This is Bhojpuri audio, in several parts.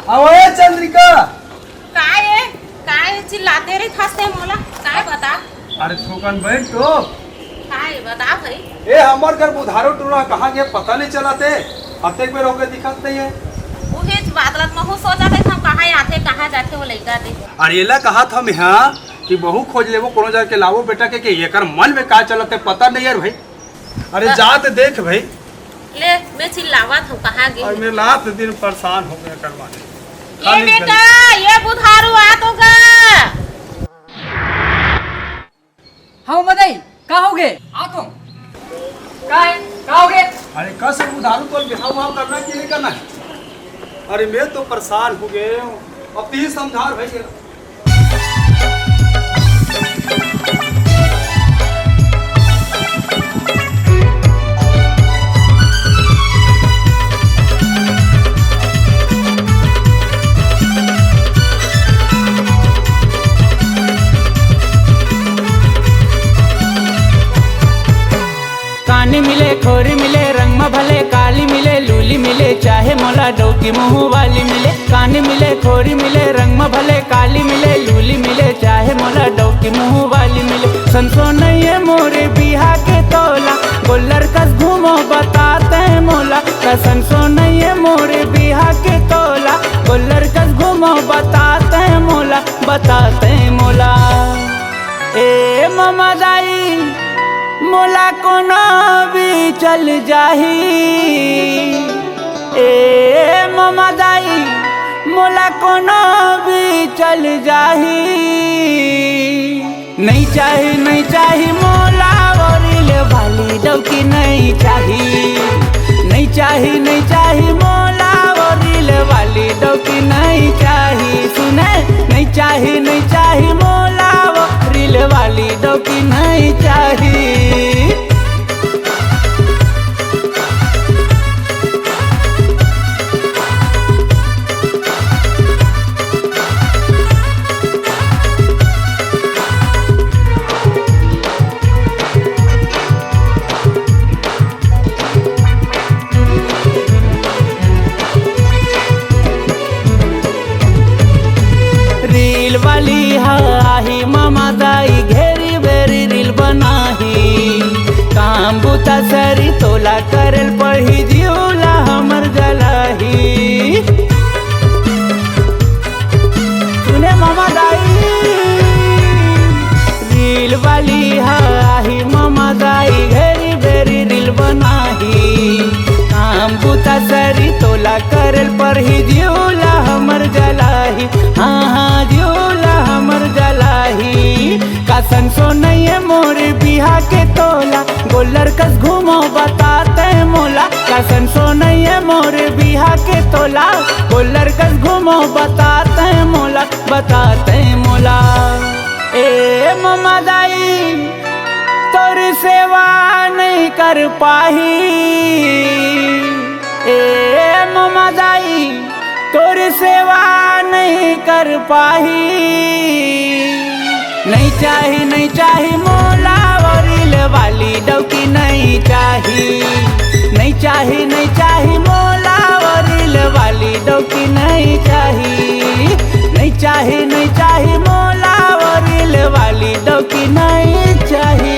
अवे चंद्रिका काय चिल्लाते रे खासे मोला काय बता। अरे थोकन बैठ तो काय बता भाई। ए हमर घर बुधारो टूरा कहाँ गए पता नहीं चलाते। अतेक बेर होके दिखत नहीं है। उहे बादलत में हो सोचा थे हम कहाँ आते कहाँ जाते वो लइका दे। अरे एला कहा था मैं हाँ कि बहु खोज लेवो कोनो जाके लावो बेटा के एकर मन में का चलते पता नहीं यार भाई। अरे जात देख भाई ले मैं चिल्लावत हूँ कहाँ गई। और मैं रात दिन परेशान हो गया करवाने। ये बेटा ये बुधारू आ तो गा। हाँ मदई का हो गए आ तुम का हो गए। अरे कस बुधारू को बिहाव वाव करना कि नहीं करना है। अरे मैं तो परेशान हो गए हूँ। अब तीन समझार भाई के कानी मिले खोरी मिले रंग में भले काली मिले लूली मिले चाहे मोला डोकी मुँह वाली मिले। कानी मिले खोरी मिले रंग में भले काली मिले लूली मिले चाहे मोला डोकी मुँह वाली मिले। संसो नहीं है मोरे बिहा के तोला गोल्लर कस घूमो बताते हैं मोला। संसो नहीं है मोरे बिहा के तोला गोल्लर कस घूमो बताते हैं मोला बताते हैं मोला। ए मामा दाई मोला कोनो भी चल जाही। ए मामा दाई मोला कोनो भी चल जाही। नहीं चाही मोला औरिल वाली डौकी नहीं चाही। नहीं चाही मोला औरिल वाली डौकी नहीं चाही। सुने नहीं चाही मोला औरिल वाली डौकी नहीं चाही। रील वाली हाही मामा दाई घेरी बेरी रील बनाही। काम बुता सरी तोला करल पढ़ी जियोला हमर गलाही। सुने मामा दाई रील वाली हाही मामा दाई घेरी बेरी रील बनाही। काम बुता सरी तोला करल पढ़ी जियोला हमर गलाही। हाँ जियोला हमर गलाही। का संसो नहीं है मोरे बिहा के तोला गोल्लर कस घूमो बताते हैं मोला। का संसो नहीं है मोरे बिहा के तोला गोल्लर कस घूमो बताते हैं मोला बताते हैं मोला। ए मामा दाई तोर सेवा नहीं कर पाही। ए मामा दाई तोर सेवा नहीं कर पाही। नहीं चाही मोला औरिल वाली डौकी नहीं चाही। नहीं चाही मोला औरिल वाली डौकी नहीं चाही। नहीं चाही मोला औरिल वाली डौकी नहीं चाही।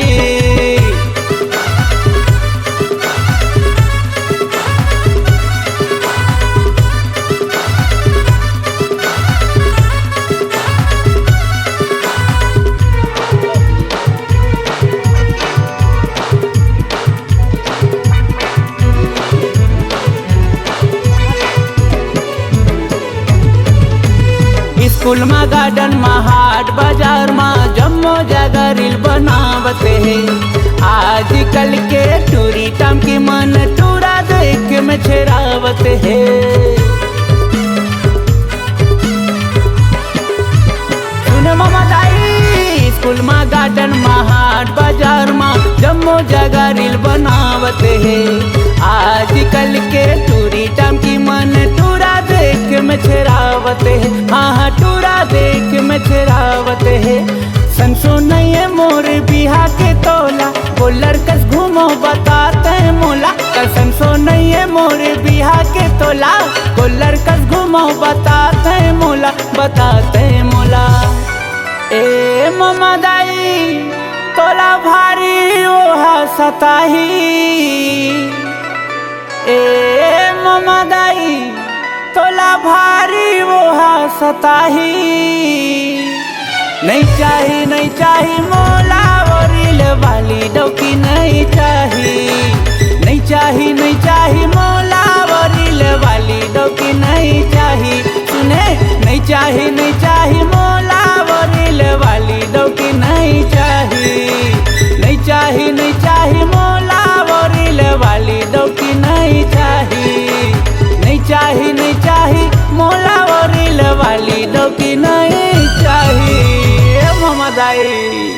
स्कूल में गार्डन में हाट बाजार में जम्मो जगह रील बनावते हैं। आजकल के टूरी टाम की मन टूरा देख में छेरावते हैं। सुने मामा दाई स्कूल में गार्डन में हाट बाजार में जम्मो जगह रील बनावते हैं। आजकल के टूरी टाम की मन टूरा देख में छेरावते हैं। हाँ टूरा देख में छेरावते हैं। संसो नहीं है मोरे बिहा के तोला गोल्लर कस घूमो बताते हैं मोला। संसो नहीं है मोरे बिहा के तोला गोल्लर कस घूमो हम बताते मोला ए ममा दाई तोला भारी ओहा सताही ए ममा दाई तोला भारी ओहा सताही नहीं चाही मोला वरील वाली डोकी नहीं चाही मोला वरील वाली डोकी नहीं चाही सुने नहीं चाही मोला वरील वाली डोकी नहीं चाही मोला वरील वाली डोकी नहीं चाही मोला वरील वाली डोकी नहीं चाही ममा दाई।